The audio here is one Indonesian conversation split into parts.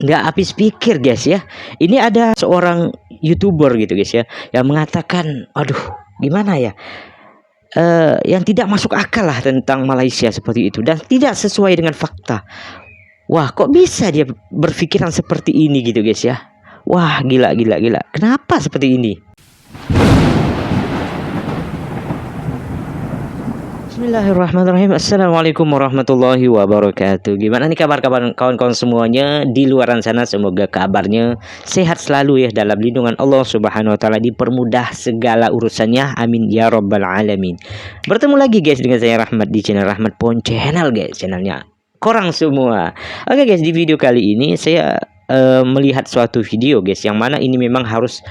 nggak habis pikir guys ya. Ini ada seorang YouTuber gitu guys ya, yang mengatakan, aduh gimana ya, yang tidak masuk akal lah tentang Malaysia seperti itu dan tidak sesuai dengan fakta. Wah, kok bisa dia berpikiran seperti ini gitu guys ya. Wah, gila. Kenapa seperti ini? Bismillahirrahmanirrahim. Assalamualaikum warahmatullahi wabarakatuh. Gimana nih kabar kawan-kawan semuanya di luaran sana? Semoga kabarnya sehat selalu ya, dalam lindungan Allah Subhanahu wa taala, dipermudah segala urusannya. Amin ya rabbal alamin. Bertemu lagi guys dengan saya Rahmat di channel Rahmat Pon Channel guys, channelnya korang semua. Oke guys, di video kali ini saya melihat suatu video guys, yang mana ini memang harus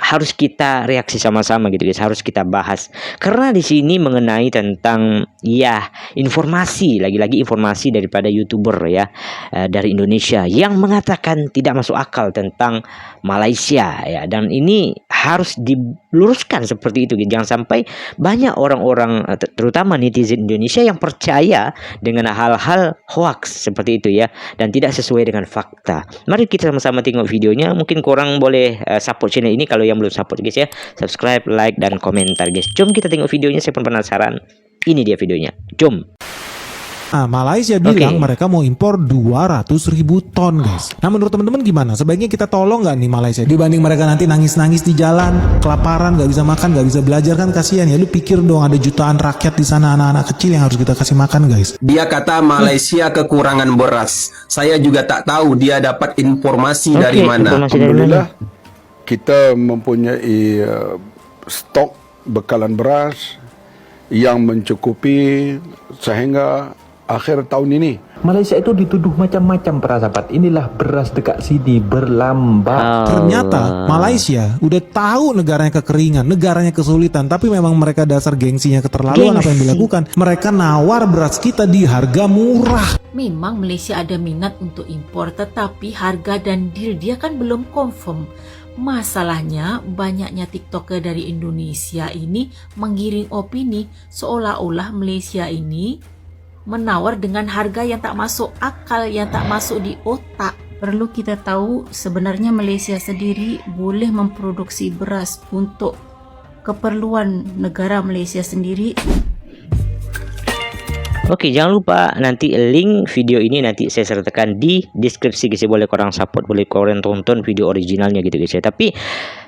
harus kita reaksi sama-sama gitu guys, harus kita bahas karena di sini mengenai tentang ya informasi, lagi-lagi informasi daripada YouTuber ya, dari Indonesia yang mengatakan tidak masuk akal tentang Malaysia ya, dan ini harus diluruskan seperti itu gitu. Jangan sampai banyak orang-orang terutama netizen Indonesia yang percaya dengan hal-hal hoax seperti itu ya, dan tidak sesuai dengan fakta. Mari kita sama-sama tengok videonya. Mungkin korang boleh support channel ini kalau yang belum support guys ya, subscribe, like, dan komentar guys. Jom kita tengok videonya, saya pun penasaran. Ini dia videonya, jom. Nah, Malaysia bilang mereka mau impor 200.000 ton guys. Nah, menurut teman-teman gimana? Sebaiknya kita tolong nggak nih Malaysia? Dibanding mereka nanti nangis-nangis di jalan, kelaparan, nggak bisa makan, nggak bisa belajar, kan kasihan ya. Lu pikir dong, ada jutaan rakyat di sana, anak-anak kecil yang harus kita kasih makan guys. Dia kata Malaysia kekurangan beras. Saya juga tak tahu dia dapat informasi dari mana. Alhamdulillah kita mempunyai stok bekalan beras yang mencukupi sehingga akhir tahun ini. Malaysia itu dituduh macam-macam para sahabat. Inilah beras dekat sini berlambak. Ternyata Malaysia udah tahu negaranya kekeringan, negaranya kesulitan, tapi memang mereka dasar gengsinya keterlaluan. Apa yang dilakukan? Mereka nawar beras kita di harga murah. Memang Malaysia ada minat untuk impor, tetapi harga dan deal dia kan belum confirm. Masalahnya banyaknya TikToker dari Indonesia ini menggiring opini seolah-olah Malaysia ini menawar dengan harga yang tak masuk akal, yang tak masuk di otak. Perlu kita tahu sebenarnya Malaysia sendiri boleh memproduksi beras untuk keperluan negara Malaysia sendiri. Oke, jangan lupa nanti link video ini nanti saya sertakan di deskripsi guys. Boleh korang support, boleh korang tonton video originalnya gitu guys ya. Tapi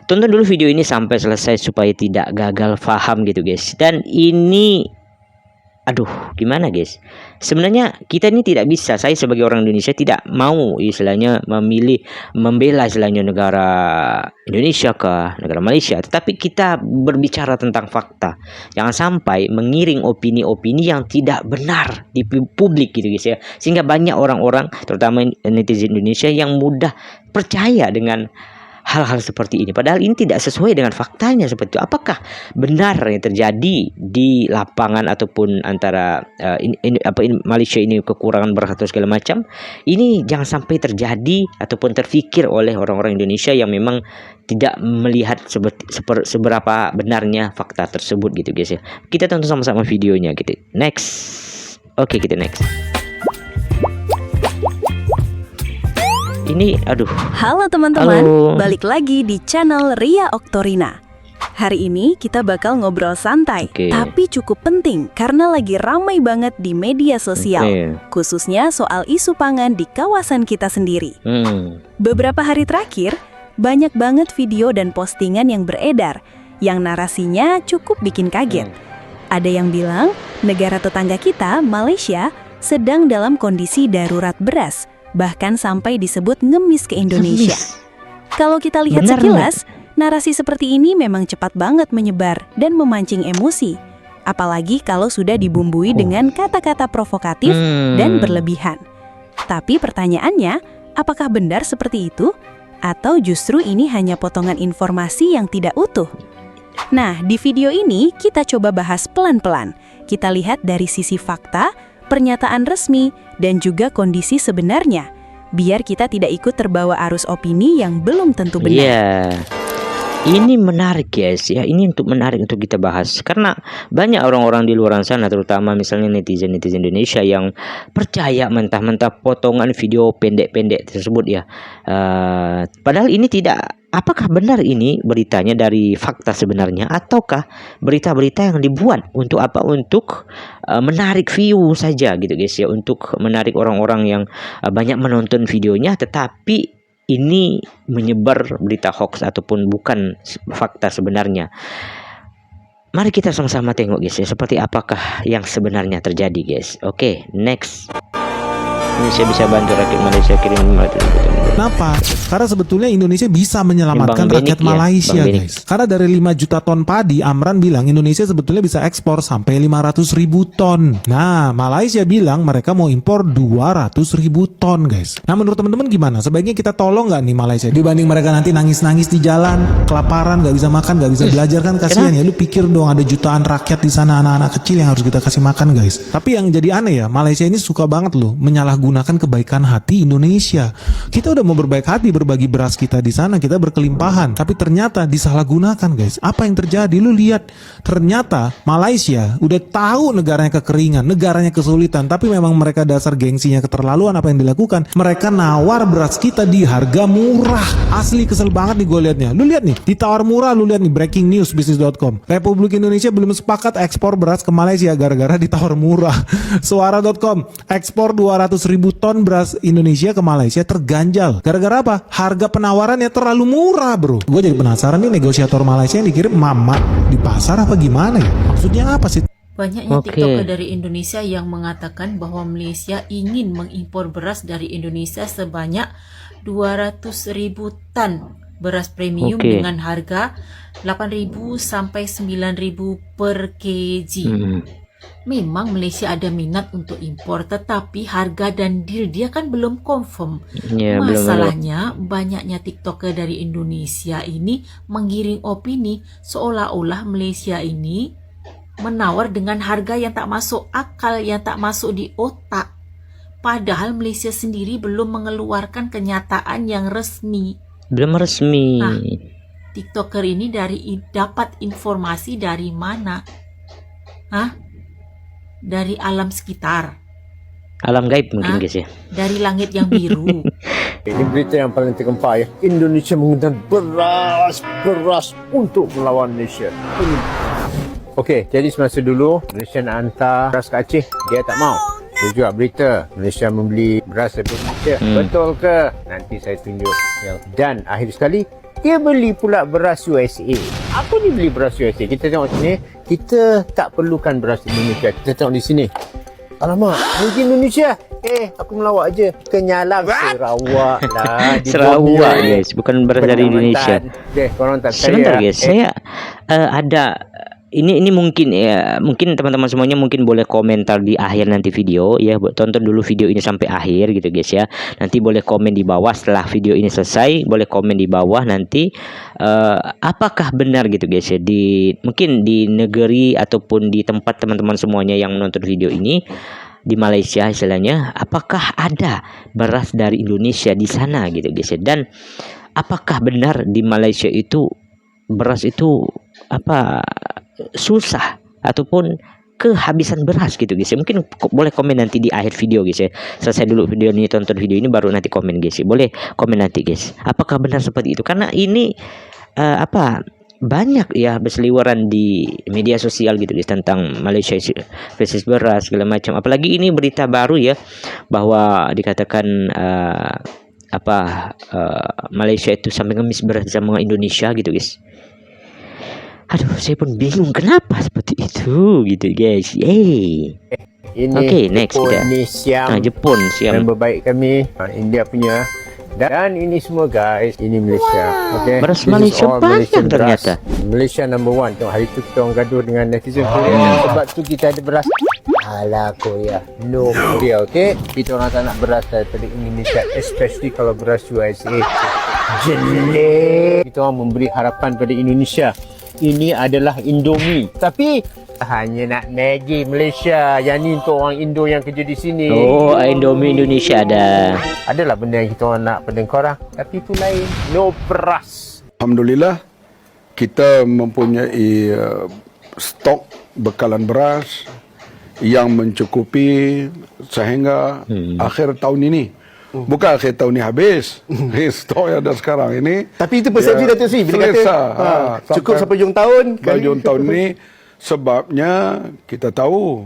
tonton dulu video ini sampai selesai supaya tidak gagal paham gitu guys. Dan ini aduh gimana guys, sebenarnya kita ini tidak bisa, saya sebagai orang Indonesia tidak mau istilahnya membela istilahnya negara Indonesia ke negara Malaysia, tetapi kita berbicara tentang fakta. Jangan sampai mengiring opini-opini yang tidak benar di publik gitu guys ya, sehingga banyak orang-orang terutama netizen Indonesia yang mudah percaya dengan hal-hal seperti ini, padahal ini tidak sesuai dengan faktanya seperti itu. Apakah benar yang terjadi di lapangan ataupun antara Malaysia ini kekurangan beras atau segala macam? Ini jangan sampai terjadi ataupun terfikir oleh orang-orang Indonesia yang memang tidak melihat seberapa benarnya fakta tersebut gitu guys ya. Kita tonton sama-sama videonya gitu. Next. Oke, kita next. Ini aduh. Halo teman-teman, balik lagi di channel Ria Oktorina. Hari ini kita bakal ngobrol santai, tapi cukup penting karena lagi ramai banget di media sosial, khususnya soal isu pangan di kawasan kita sendiri. Beberapa hari terakhir, banyak banget video dan postingan yang beredar, yang narasinya cukup bikin kaget. Ada yang bilang negara tetangga kita, Malaysia, sedang dalam kondisi darurat beras, bahkan sampai disebut ngemis ke Indonesia. Kalau kita lihat sekilas, narasi seperti ini memang cepat banget menyebar dan memancing emosi. Apalagi kalau sudah dibumbui dengan kata-kata provokatif dan berlebihan. Tapi pertanyaannya, apakah benar seperti itu? Atau justru ini hanya potongan informasi yang tidak utuh? Nah, di video ini kita coba bahas pelan-pelan. Kita lihat dari sisi fakta, pernyataan resmi, dan juga kondisi sebenarnya, biar kita tidak ikut terbawa arus opini yang belum tentu benar. Ini menarik guys ya, ini menarik untuk kita bahas karena banyak orang-orang di luar sana, terutama misalnya netizen Indonesia yang percaya mentah-mentah potongan video pendek-pendek tersebut ya. Padahal ini tidak, apakah benar ini beritanya dari fakta sebenarnya, ataukah berita-berita yang dibuat untuk apa? Untuk menarik view saja gitu guys ya, untuk menarik orang-orang yang banyak menonton videonya, tetapi ini menyebar berita hoax ataupun bukan fakta sebenarnya. Mari kita sama-sama tengok guys ya, seperti apakah yang sebenarnya terjadi guys. Oke, next. Indonesia bisa bantu rakyat Malaysia kirim. Kenapa? Karena sebetulnya Indonesia bisa menyelamatkan rakyat Malaysia guys. Karena dari 5 juta ton padi, Amran bilang Indonesia sebetulnya bisa ekspor sampai 500.000 ton. Nah, Malaysia bilang mereka mau impor 200.000 ton guys. Nah, menurut teman-teman gimana? Sebaiknya kita tolong nggak nih Malaysia? Dibanding mereka nanti nangis-nangis di jalan, kelaparan, nggak bisa makan, nggak bisa belajar, kan kasihan ya. Lu pikir dong, ada jutaan rakyat di sana, anak-anak kecil yang harus kita kasih makan guys. Tapi yang jadi aneh ya, Malaysia ini suka banget loh menyalahgunakan kebaikan hati Indonesia. Kita udah mau berbaik hati berbagi beras kita di sana, kita berkelimpahan, tapi ternyata disalahgunakan guys. Apa yang terjadi? Lu lihat, ternyata Malaysia udah tahu negaranya kekeringan, negaranya kesulitan, tapi memang mereka dasar gengsinya keterlaluan. Apa yang dilakukan? Mereka nawar beras kita di harga murah. Asli kesel banget nih gue liatnya. Lu lihat nih, ditawar murah. Lu lihat nih, breaking news bisnis.com. Republik Indonesia belum sepakat ekspor beras ke Malaysia gara-gara ditawar murah. Suara.com, ekspor 200.000 ton beras Indonesia ke Malaysia terganjal. Gara-gara apa? Harga penawarannya terlalu murah bro. Gue jadi penasaran nih, negosiator Malaysia yang dikirim mama di pasar apa gimana ya? Maksudnya apa sih? Banyaknya TikToker dari Indonesia yang mengatakan bahwa Malaysia ingin mengimpor beras dari Indonesia sebanyak 200.000 ton beras premium dengan harga 8.000 sampai 9.000 per kg. Memang Malaysia ada minat untuk impor, tetapi harga dan deal dia kan belum confirm. Masalahnya banyaknya TikToker dari Indonesia ini menggiring opini seolah-olah Malaysia ini menawar dengan harga yang tak masuk akal, yang tak masuk di otak. Padahal Malaysia sendiri belum mengeluarkan kenyataan yang resmi. Belum resmi. Nah, TikToker ini dapat informasi dari mana? Dari alam sekitar. Alam gaib mungkin guys ya. Dari langit yang biru. Ini berita yang paling tergempar ya. Indonesia menggunakan beras untuk melawan Malaysia. Okey, jadi semasa dulu Malaysia nak hantar beras ke Aceh, dia tak mau. Dia juga berita Malaysia membeli beras dari Malaysia. Betul ke? Nanti saya tunjuk. Dan akhir sekali dia beli pula beras USA. Apa dia beli beras USA? Kita tengok sini. Kita tak perlukan beras Indonesia. Kita tengok di sini. Alamak, mungkin Indonesia. Aku melawak je. Kenyalang Sarawak lah. Sarawak guys, bukan beras dari Indonesia. Korang tak percaya. Sebentar guys, saya ada ini mungkin ya, mungkin teman-teman semuanya mungkin boleh komentar di akhir nanti video ya. Tonton dulu video ini sampai akhir gitu guys ya. Nanti boleh komen di bawah setelah video ini selesai, boleh komen di bawah nanti apakah benar gitu guys ya, mungkin di negeri ataupun di tempat teman-teman semuanya yang menonton video ini di Malaysia istilahnya, apakah ada beras dari Indonesia di sana gitu guys ya. Dan apakah benar di Malaysia itu beras itu susah ataupun kehabisan beras gitu guys ya. Mungkin boleh komen nanti di akhir video guys ya. Selesai dulu video ini, tonton video ini baru nanti komen guys ya. Boleh komen nanti guys, apakah benar seperti itu? Karena ini banyak ya berseliweran di media sosial gitu guys tentang Malaysia krisis beras segala macam. Apalagi ini berita baru ya, bahwa dikatakan Malaysia itu sampai ngemis beras sama Indonesia gitu guys. Aduh, saya pun bingung kenapa seperti itu gitu guys. Oke, next kita. Ini Siam. Jepun, Siam. Member baik kami, India punya. Dan ini semua guys, ini Malaysia. Beras Malaysia panjang ternyata. Malaysia number 1. Tengok hari tu kita orang gaduh dengan netizen Korea. Sebab tu kita ada beras. Alah Korea, no Korea, okay? Kita orang tak nak beras daripada Indonesia, especially kalau beras USA. Jelek. Kita orang memberi harapan pada Indonesia. Ini adalah Indomie. Tapi hanya nak Maggi Malaysia. Yang ni untuk orang Indo yang kerja di sini. Oh, Indomie Indonesia ada. Adalah benda yang kita orang nak pada korang. Tapi itu lain. No beras. Alhamdulillah, kita mempunyai stok bekalan beras yang mencukupi sehingga akhir tahun ini. Bukan akhir tahun ini habis. Stok yang ada sekarang ini. Tapi itu persepsi Datuk Seri. Bila kata cukup sampai hujung tahun. Hujung tahun ini sebabnya kita tahu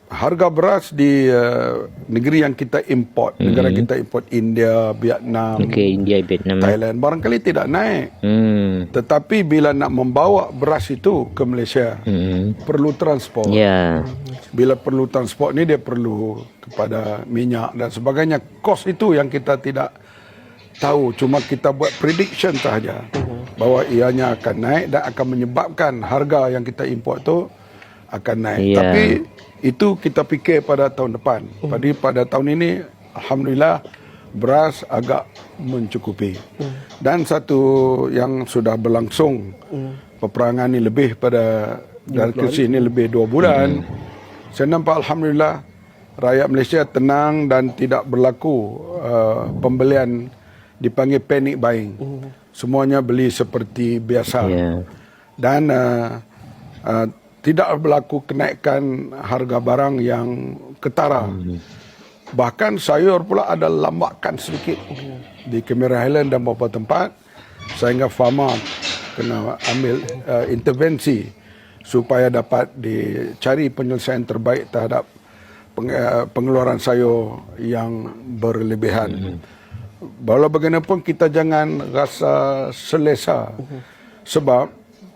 harga beras di negeri yang kita import, negara kita import India, Vietnam, India, Vietnam, Thailand barangkali tidak naik. Tetapi bila nak membawa beras itu ke Malaysia, perlu transport. Bila perlu transport ni dia perlu kepada minyak dan sebagainya. Kos itu yang kita tidak tahu, cuma kita buat prediction sahaja bahawa ianya akan naik dan akan menyebabkan harga yang kita import tu akan naik. Tapi itu kita fikir pada tahun depan. Pada tahun ini alhamdulillah beras agak mencukupi. Dan satu yang sudah berlangsung, peperangan ini lebih pada dari krisis ini lebih 2 bulan. Saya nampak alhamdulillah rakyat Malaysia tenang dan tidak berlaku pembelian dipanggil panic buying. Semuanya beli seperti biasa. Dan tidak berlaku kenaikan harga barang yang ketara. Bahkan sayur pula ada lambakan sedikit di Cameron Highland dan beberapa tempat, sehingga farmer kena ambil intervensi supaya dapat dicari penyelesaian terbaik terhadap pengeluaran sayur yang berlebihan. Walau bagaimanapun kita jangan rasa selesa, sebab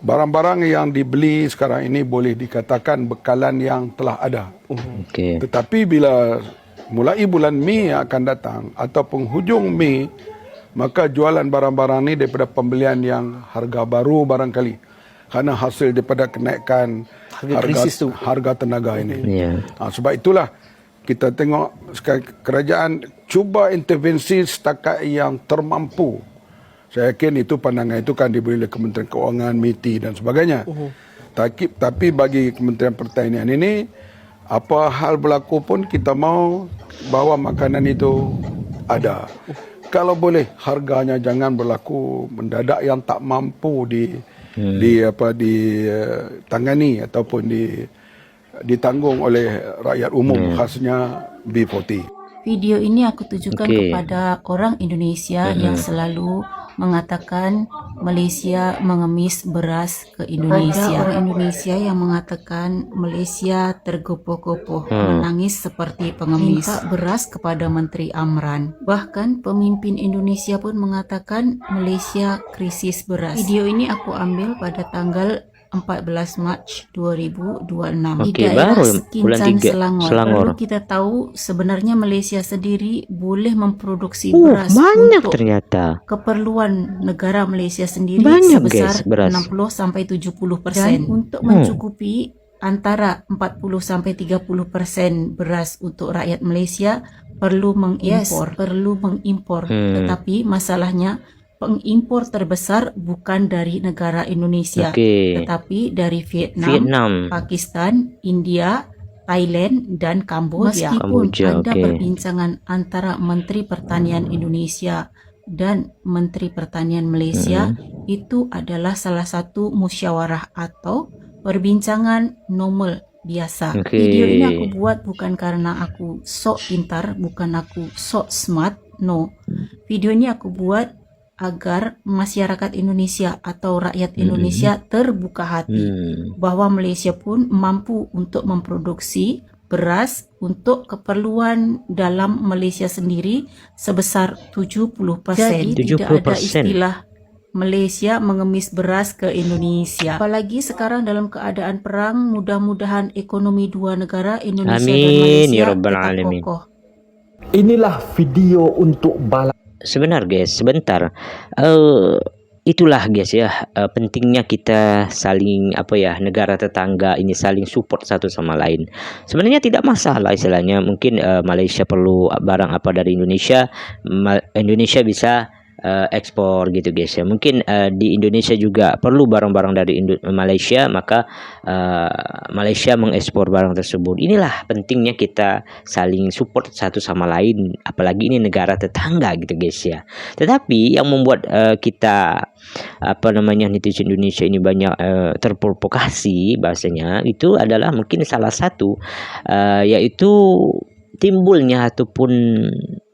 barang-barang yang dibeli sekarang ini boleh dikatakan bekalan yang telah ada. Tetapi bila mulai bulan Mei yang akan datang atau penghujung Mei, maka jualan barang-barang ini daripada pembelian yang harga baru barangkali, kerana hasil daripada kenaikan harga tenaga ini. Sebab itulah kita tengok kerajaan cuba intervensi setakat yang termampu. Saya yakin itu pandangan itu kan diberi oleh Kementerian Keuangan, MITI dan sebagainya. Tapi bagi Kementerian Pertanian ini, apa hal berlaku pun kita mau bahawa makanan itu ada. Kalau boleh harganya jangan berlaku mendadak yang tak mampu ditangani ataupun ditanggung oleh rakyat umum, khasnya B40. Video ini aku tujukan kepada orang Indonesia yang selalu mengatakan Malaysia mengemis beras ke Indonesia. Orang Indonesia yang mengatakan Malaysia tergopoh-gopoh, menangis seperti pengemis, minta beras kepada Menteri Amran. Bahkan pemimpin Indonesia pun mengatakan Malaysia krisis beras. Video ini aku ambil pada tanggal 14 Mac 2026 di daerah Sekincan, Selangor. Lalu kita tahu sebenarnya Malaysia sendiri boleh memproduksi beras banyak untuk ternyata keperluan negara Malaysia sendiri banyak, sebesar 60-70%. Dan untuk mencukupi antara 40-30% beras untuk rakyat Malaysia perlu mengimpor. Tetapi masalahnya pengimpor terbesar bukan dari negara Indonesia, tetapi dari Vietnam, Pakistan, India, Thailand, dan Kamboja. Meskipun ada perbincangan antara Menteri Pertanian Indonesia dan Menteri Pertanian Malaysia, itu adalah salah satu musyawarah atau perbincangan normal biasa. Video ini aku buat bukan karena aku sok pintar, bukan aku sok smart, no. Video ini aku buat agar masyarakat Indonesia atau rakyat Indonesia terbuka hati bahwa Malaysia pun mampu untuk memproduksi beras untuk keperluan dalam Malaysia sendiri sebesar 70%. Jadi tidak ada istilah Malaysia mengemis beras ke Indonesia. Apalagi sekarang dalam keadaan perang, mudah-mudahan ekonomi dua negara Indonesia dan Malaysia tetap kokoh. Inilah video untuk balas. Sebentar guys, sebentar. Itulah guys ya, pentingnya kita saling negara tetangga ini saling support satu sama lain. Sebenarnya tidak masalah istilahnya. Mungkin Malaysia perlu barang apa dari Indonesia, Indonesia bisa ekspor gitu guys ya. Mungkin di Indonesia juga perlu barang-barang dari Malaysia, maka Malaysia mengekspor barang tersebut. Inilah pentingnya kita saling support satu sama lain, apalagi ini negara tetangga gitu guys ya. Tetapi yang membuat kita netizen Indonesia ini banyak terprovokasi bahasanya itu adalah mungkin salah satu yaitu timbulnya ataupun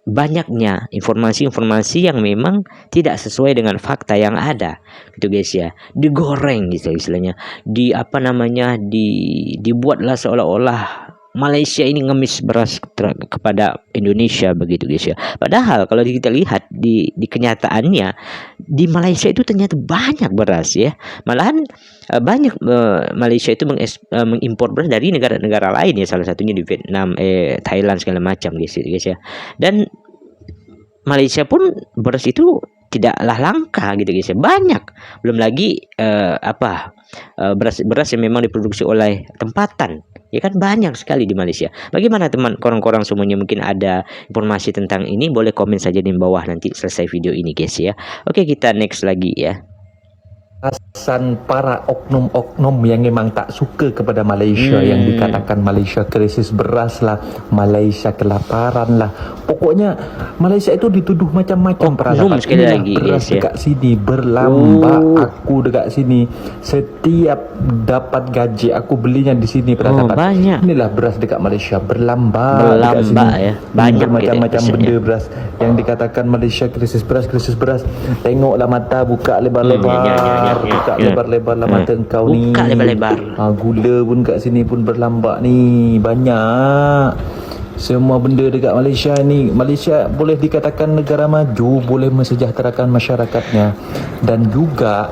banyaknya informasi-informasi yang memang tidak sesuai dengan fakta yang ada gitu guys ya, digoreng gitu istilahnya, dibuatlah seolah-olah Malaysia ini ngemis beras kepada Indonesia begitu guys ya. Padahal kalau kita lihat di kenyataannya di Malaysia itu ternyata banyak beras ya. Malahan banyak Malaysia itu mengimpor beras dari negara-negara lain ya, salah satunya di Vietnam, Thailand segala macam guys ya. Dan Malaysia pun beras itu tidaklah langka gitu guys ya, banyak. Belum lagi beras yang memang diproduksi oleh tempatan ya kan, banyak sekali di Malaysia. Bagaimana teman korang-korang semuanya, mungkin ada informasi tentang ini, boleh komen saja di bawah nanti selesai video ini guys ya. Oke, kita next lagi ya. Alasan para oknum-oknum yang memang tak suka kepada Malaysia, yang dikatakan Malaysia krisis beras lah, Malaysia kelaparan lah. Pokoknya Malaysia itu dituduh macam-macam para sekali lagi beras guys, dekat sini berlambak, aku dekat sini setiap dapat gaji aku belinya di sini banyak. Inilah beras dekat Malaysia berlambak dekat sini ya, banyak macam-macam gitu, benda beras yang dikatakan Malaysia krisis beras. Tengoklah mata, buka lebar-lebar, buka lebar-lebar lah mata engkau ni. Buka lebar-lebar. Gula pun kat sini pun berlambak ni. Banyak. Semua benda dekat Malaysia ni. Malaysia boleh dikatakan negara maju, boleh mensejahterakan masyarakatnya. Dan juga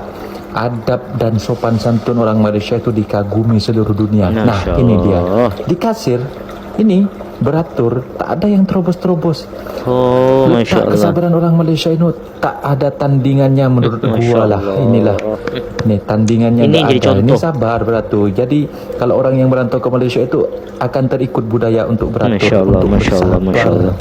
adab dan sopan santun orang Malaysia itu dikagumi seluruh dunia. Nah, ini dia. Di kasir ini beratur, tak ada yang terobos-terobos. Masya Allah. Kesabaran orang Malaysia ini tak ada tandingannya menurut gua lah. Inilah nih tandingannya, ini jadi ada. contoh. Ini sabar beratur. Jadi kalau orang yang merantau ke Malaysia itu akan terikut budaya untuk beratur. Masya Allah, Masya Allah, Masya Allah.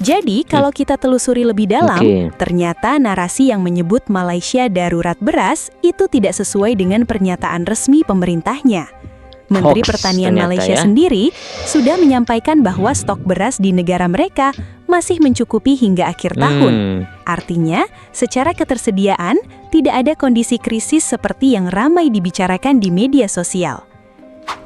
Jadi kalau kita telusuri lebih dalam, ternyata narasi yang menyebut Malaysia darurat beras itu tidak sesuai dengan pernyataan resmi pemerintahnya. Menteri Pertanian Malaysia sendiri sudah menyampaikan bahwa stok beras di negara mereka masih mencukupi hingga akhir tahun. Artinya, secara ketersediaan tidak ada kondisi krisis seperti yang ramai dibicarakan di media sosial.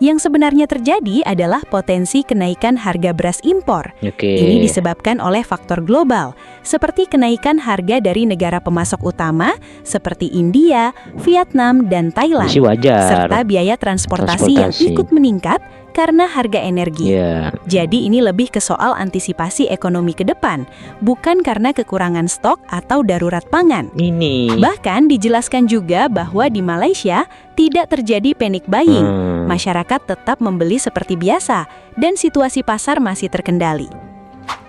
Yang sebenarnya terjadi adalah potensi kenaikan harga beras impor. Ini disebabkan oleh faktor global, seperti kenaikan harga dari negara pemasok utama seperti India, Vietnam, dan Thailand, serta biaya transportasi yang ikut meningkat karena harga energi. Jadi ini lebih ke soal antisipasi ekonomi ke depan, bukan karena kekurangan stok atau darurat pangan. Bahkan dijelaskan juga bahwa di Malaysia tidak terjadi panic buying. Masyarakat tetap membeli seperti biasa dan situasi pasar masih terkendali.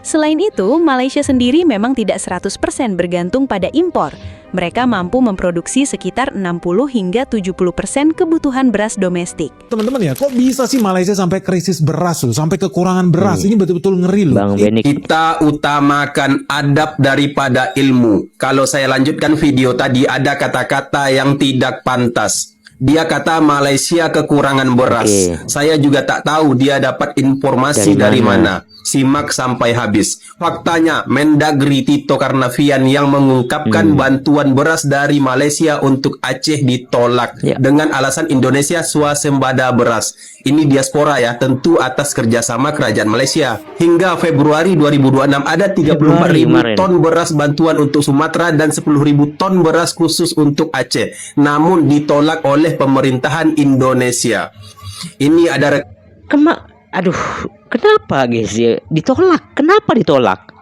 Selain itu, Malaysia sendiri memang tidak 100% bergantung pada impor. Mereka mampu memproduksi sekitar 60 hingga 70% kebutuhan beras domestik. Teman-teman ya, kok bisa sih Malaysia sampai krisis beras loh, sampai kekurangan beras? Ini betul-betul ngeri loh. Kita utamakan adab daripada ilmu. Kalau saya lanjutkan video tadi, ada kata-kata yang tidak pantas. Dia kata Malaysia kekurangan beras. Saya juga tak tahu dia dapat informasi dari mana. Simak sampai habis. Faktanya, Mendagri Tito Karnavian yang mengungkapkan bantuan beras dari Malaysia untuk Aceh ditolak dengan alasan Indonesia swasembada beras. Ini diaspora ya, tentu atas kerjasama kerajaan Malaysia. Hingga Februari 2026 ada 34.000 ton beras bantuan untuk Sumatera dan 10.000 ton beras khusus untuk Aceh. Namun ditolak oleh pemerintahan Indonesia. Ini ada kenapa guys ya ditolak? Kenapa ditolak?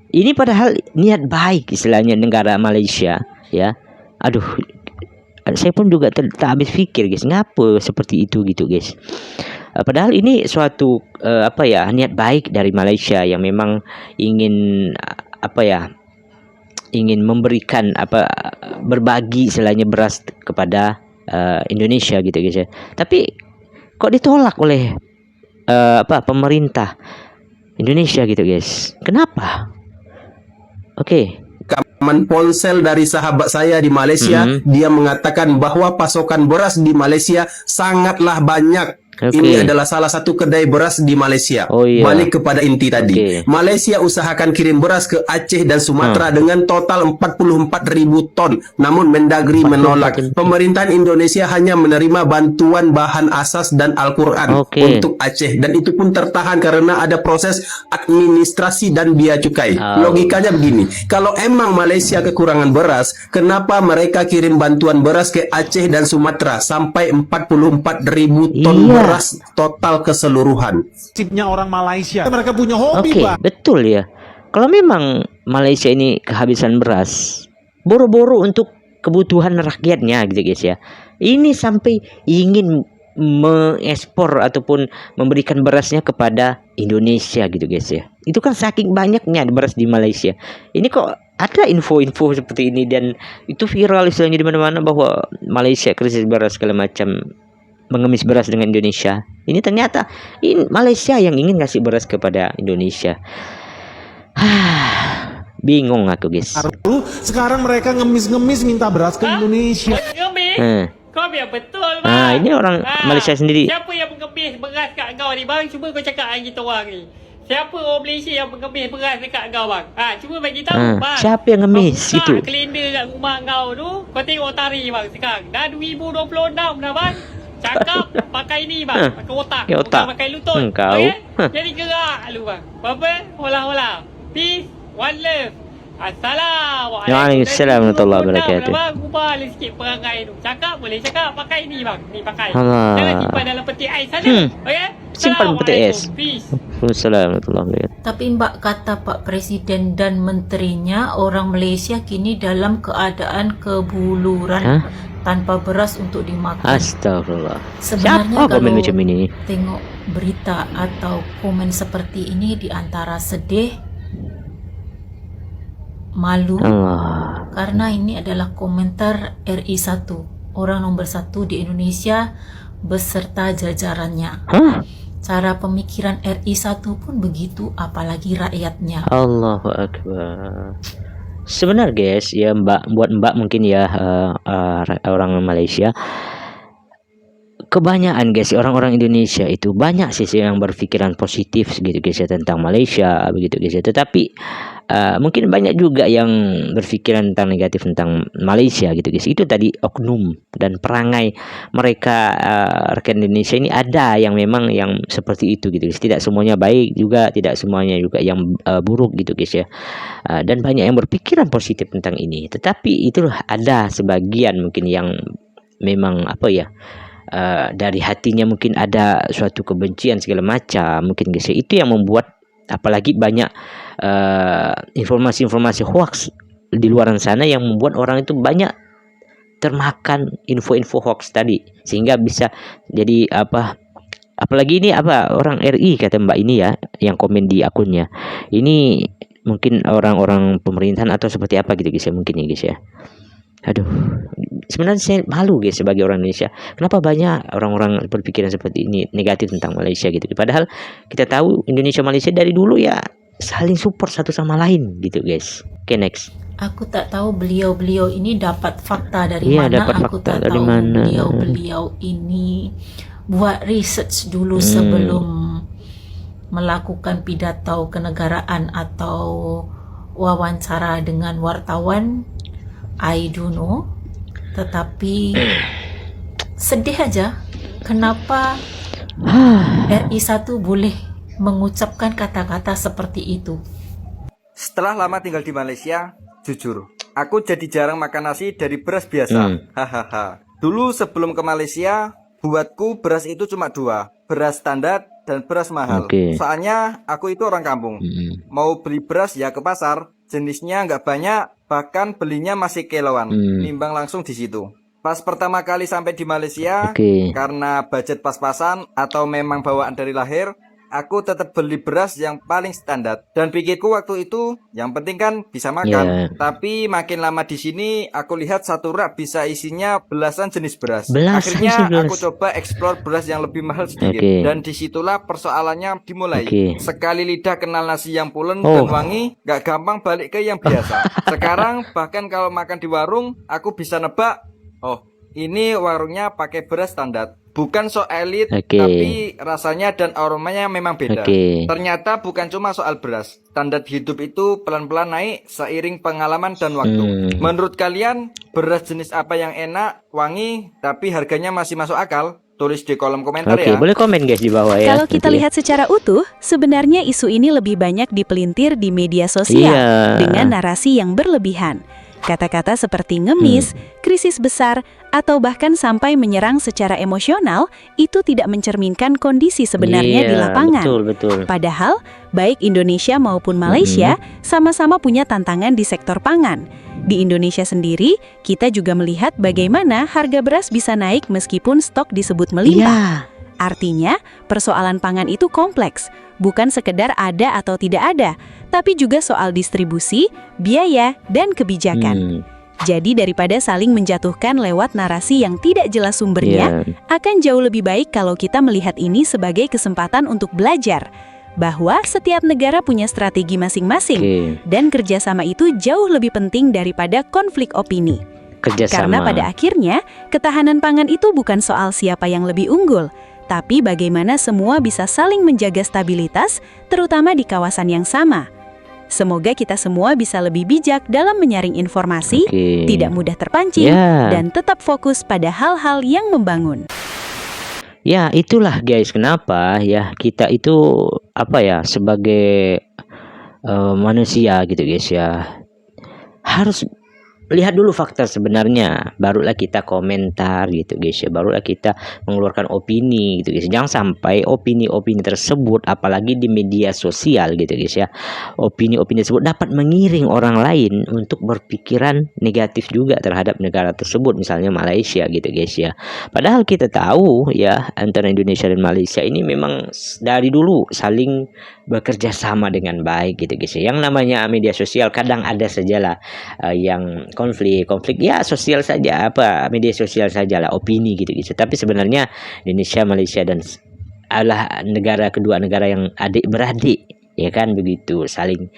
Ini padahal niat baik istilahnya negara Malaysia ya. Saya pun juga tak habis pikir guys, ngapa seperti itu gitu guys. Padahal ini suatu niat baik dari Malaysia yang memang ingin ingin memberikan berbagi istilahnya beras kepada Indonesia gitu guys ya. Tapi kok ditolak oleh pemerintah Indonesia gitu guys. Kenapa? ponsel dari sahabat saya di Malaysia, dia mengatakan bahwa pasokan beras di Malaysia sangatlah banyak. Ini adalah salah satu kedai beras di Malaysia. Balik kepada inti tadi. Malaysia usahakan kirim beras ke Aceh dan Sumatera dengan total 44.000 ton. Namun Mendagri menolak. Pemerintahan Indonesia hanya menerima bantuan bahan asas dan Al-Quran untuk Aceh. Dan itu pun tertahan karena ada proses administrasi dan biaya cukai. Logikanya begini. Kalau emang Malaysia kekurangan beras, kenapa mereka kirim bantuan beras ke Aceh dan Sumatera sampai 44.000 ton beras total keseluruhan? Nasibnya orang Malaysia. Mereka punya hobi, Pak. Betul ya. Kalau memang Malaysia ini kehabisan beras, boro-boro untuk kebutuhan rakyatnya gitu guys ya. Ini sampai ingin mengekspor ataupun memberikan berasnya kepada Indonesia gitu guys ya. Itu kan saking banyaknya beras di Malaysia. Ini kok ada info-info seperti ini dan itu viral istilahnya di mana-mana bahwa Malaysia krisis beras segala macam, mengemis beras dengan Indonesia. Ini ternyata Malaysia yang ingin ngasih beras kepada Indonesia. Bingung aku guys. Sekarang mereka ngemis-ngemis minta beras ke Indonesia. Kau biar betul bang. Nah, ini orang Malaysia sendiri. Siapa yang mengemis beras kat kau ni bang? Cuba kau cakap dengan kita orang ni. Siapa orang Malaysia yang mengemis beras dekat kau bang? Cuba bagi tahu bang. Siapa yang ngemis itu? itu? Kalender kat rumah kau tu, kau tengok tarikh bang sekarang. Dah 2026 dah bang. Cakap pakai ni bang, pakai otak, bukan pakai lutut. Kau. Jadi gerak lu bang. Apa? Hola. Peace, one love. Assalamualaikum. Waalaikumsalam warahmatullahi wabarakatuh. Bang, ubah sikit perangai tu. Cakap boleh cakap, pakai ni bang. Ni pakai. Jangan simpan dalam peti ais saja. Okey? Simpan peti ais. Peace. Waalaikumsalam warahmatullahi wabarakatuh. Tapi Mbak kata Pak Presiden dan menterinya, orang Malaysia kini dalam keadaan kebuluran tanpa beras untuk dimakan. Astagfirullah. Sebenarnya Siapa komen kalau macam ini? tengok berita atau komen seperti ini, di antara sedih, malu, karena ini adalah komentar RI1, orang nomor 1 di Indonesia beserta jajarannya. Cara pemikiran RI1 pun begitu, apalagi rakyatnya. Allahu Akbar. Sebenarnya guys ya, buat mbak mungkin ya, orang Malaysia, kebanyakan guys orang-orang Indonesia itu banyak sih yang berpikiran positif gitu guys ya tentang Malaysia begitu guys ya. Tetapi mungkin banyak juga yang berpikiran tentang negatif tentang Malaysia gitu guys. Itu tadi oknum dan perangai mereka rakyat Indonesia ini ada yang memang yang seperti itu gitu guys. Tidak semuanya baik juga, tidak semuanya juga yang buruk gitu guys ya. Dan banyak yang berpikiran positif tentang ini. Tetapi itu ada sebagian mungkin yang memang apa ya, dari hatinya mungkin ada suatu kebencian segala macam mungkin guys ya. Itu yang membuat apalagi banyak informasi-informasi hoax di luar sana yang membuat orang itu banyak termakan info-info hoax tadi, sehingga bisa jadi apa, apalagi ini apa, orang RI kata mbak ini ya yang komen di akunnya ini, mungkin orang-orang pemerintahan atau seperti apa gitu guys ya, mungkin ya guys ya. Aduh, sebenarnya saya malu guys sebagai orang Indonesia. Kenapa banyak orang-orang berpikiran seperti ini, negatif tentang Malaysia gitu. Padahal kita tahu Indonesia Malaysia dari dulu ya saling support satu sama lain gitu guys. Oke, next. Aku tak tahu beliau-beliau ini dapat fakta dari mana. Dapat aku fakta tak dari tahu mana. beliau-beliau ini buat research dulu sebelum melakukan pidato kenegaraan atau wawancara dengan wartawan. I don't know, tetapi sedih aja kenapa RI1 boleh mengucapkan kata-kata seperti itu. Setelah lama tinggal di Malaysia, jujur, aku jadi jarang makan nasi dari beras biasa. Hahaha. Dulu sebelum ke Malaysia, buatku beras itu cuma dua, beras standar dan beras mahal. Soalnya aku itu orang kampung. Mau beli beras ya ke pasar, jenisnya nggak banyak, bahkan belinya masih kiloan, nimbang langsung di situ. Pas pertama kali sampai di Malaysia, karena budget pas-pasan atau memang bawaan dari lahir, aku tetap beli beras yang paling standar. Dan pikirku waktu itu, yang penting kan bisa makan. Tapi makin lama di sini, aku lihat satu rak bisa isinya belasan jenis beras. Akhirnya aku coba eksplor beras yang lebih mahal sedikit. Dan disitulah persoalannya dimulai. Sekali lidah kenal nasi yang pulen dan wangi, gak gampang balik ke yang biasa. Sekarang bahkan kalau makan di warung, aku bisa nebak, oh ini warungnya pakai beras standar. Bukan soal elit, tapi rasanya dan aromanya memang beda. Ternyata bukan cuma soal beras. Standar hidup itu pelan-pelan naik seiring pengalaman dan waktu. Menurut kalian, beras jenis apa yang enak, wangi, tapi harganya masih masuk akal? Tulis di kolom komentar ya. Boleh komen guys di bawah ya. Kalau kita lihat secara utuh, sebenarnya isu ini lebih banyak dipelintir di media sosial dengan narasi yang berlebihan. Kata-kata seperti ngemis, krisis besar, atau bahkan sampai menyerang secara emosional itu tidak mencerminkan kondisi sebenarnya di lapangan. Betul. Padahal, baik Indonesia maupun Malaysia sama-sama punya tantangan di sektor pangan. Di Indonesia sendiri, kita juga melihat bagaimana harga beras bisa naik meskipun stok disebut melimpah. Artinya, persoalan pangan itu kompleks, bukan sekedar ada atau tidak ada, tapi juga soal distribusi, biaya, dan kebijakan. Jadi daripada saling menjatuhkan lewat narasi yang tidak jelas sumbernya, akan jauh lebih baik kalau kita melihat ini sebagai kesempatan untuk belajar bahwa setiap negara punya strategi masing-masing, dan kerjasama itu jauh lebih penting daripada konflik opini. Karena pada akhirnya, ketahanan pangan itu bukan soal siapa yang lebih unggul, tapi bagaimana semua bisa saling menjaga stabilitas, terutama di kawasan yang sama. Semoga kita semua bisa lebih bijak dalam menyaring informasi, tidak mudah terpancing, dan tetap fokus pada hal-hal yang membangun. Ya, itulah guys kenapa ya kita itu sebagai manusia gitu guys ya, harus lihat dulu fakta sebenarnya, barulah kita komentar gitu guys ya, barulah kita mengeluarkan opini gitu guys. Jangan sampai opini-opini tersebut, apalagi di media sosial gitu guys ya, opini-opini tersebut dapat mengiring orang lain untuk berpikiran negatif juga terhadap negara tersebut, misalnya Malaysia gitu guys ya. Padahal kita tahu ya, antara Indonesia dan Malaysia ini memang dari dulu saling bekerja sama dengan baik gitu guys ya. Yang namanya media sosial kadang ada sajalah yang konflik ya, sosial saja, media sosial sajalah, opini gitu guys. Tapi sebenarnya Indonesia, Malaysia dan adalah kedua negara yang adik beradik, ya kan, begitu, saling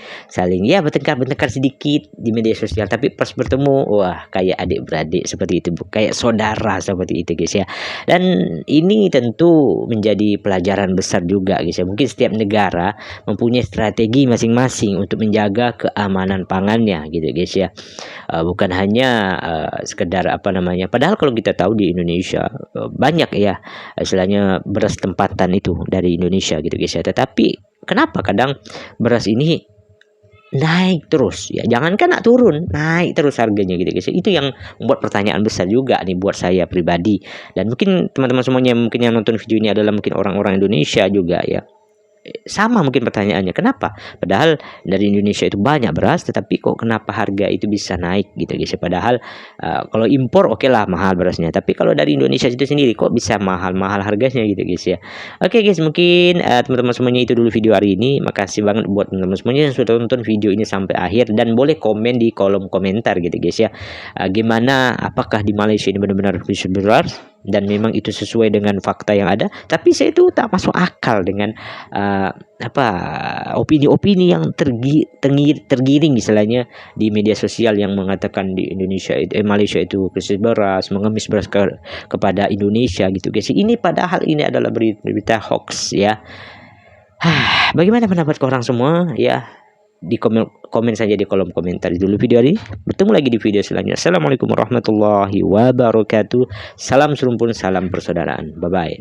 ya bertengkar sedikit di media sosial, tapi pas bertemu wah kayak adik beradik seperti itu, kayak saudara seperti itu guys ya. Dan ini tentu menjadi pelajaran besar juga guys ya. Mungkin setiap negara mempunyai strategi masing-masing untuk menjaga keamanan pangannya gitu guys ya. Bukan hanya sekedar padahal kalau kita tahu di Indonesia banyak ya istilahnya beras tempatan itu dari Indonesia gitu guys ya. Tetapi kenapa kadang beras ini naik terus ya, jangankan turun, naik terus harganya gitu guys. Itu yang membuat pertanyaan besar juga nih buat saya pribadi, dan mungkin teman-teman semuanya mungkin yang nonton video ini adalah mungkin orang-orang Indonesia juga ya. Sama mungkin pertanyaannya, kenapa padahal dari Indonesia itu banyak beras, tetapi kok kenapa harga itu bisa naik gitu guys. Padahal kalau impor oke lah mahal berasnya, tapi kalau dari Indonesia itu sendiri kok bisa mahal-mahal harganya gitu guys ya. Oke guys, mungkin teman-teman semuanya itu dulu video hari ini. Makasih banget buat teman-teman semuanya yang sudah tonton video ini sampai akhir, dan boleh komen di kolom komentar gitu guys ya. Gimana, apakah di Malaysia ini benar-benar beras dan memang itu sesuai dengan fakta yang ada, tapi saya itu tak masuk akal dengan opini-opini yang tergiring istilahnya di media sosial yang mengatakan di Malaysia itu krisis beras, mengemis beras kepada Indonesia gitu guys. Ini padahal ini adalah berita hoax ya. Bagaimana pendapat orang semua ya? Di komen saja di kolom komentar. Dulu video ini, bertemu lagi di video selanjutnya. Assalamualaikum warahmatullahi wabarakatuh. Salam serumpun, salam persaudaraan. Bye bye.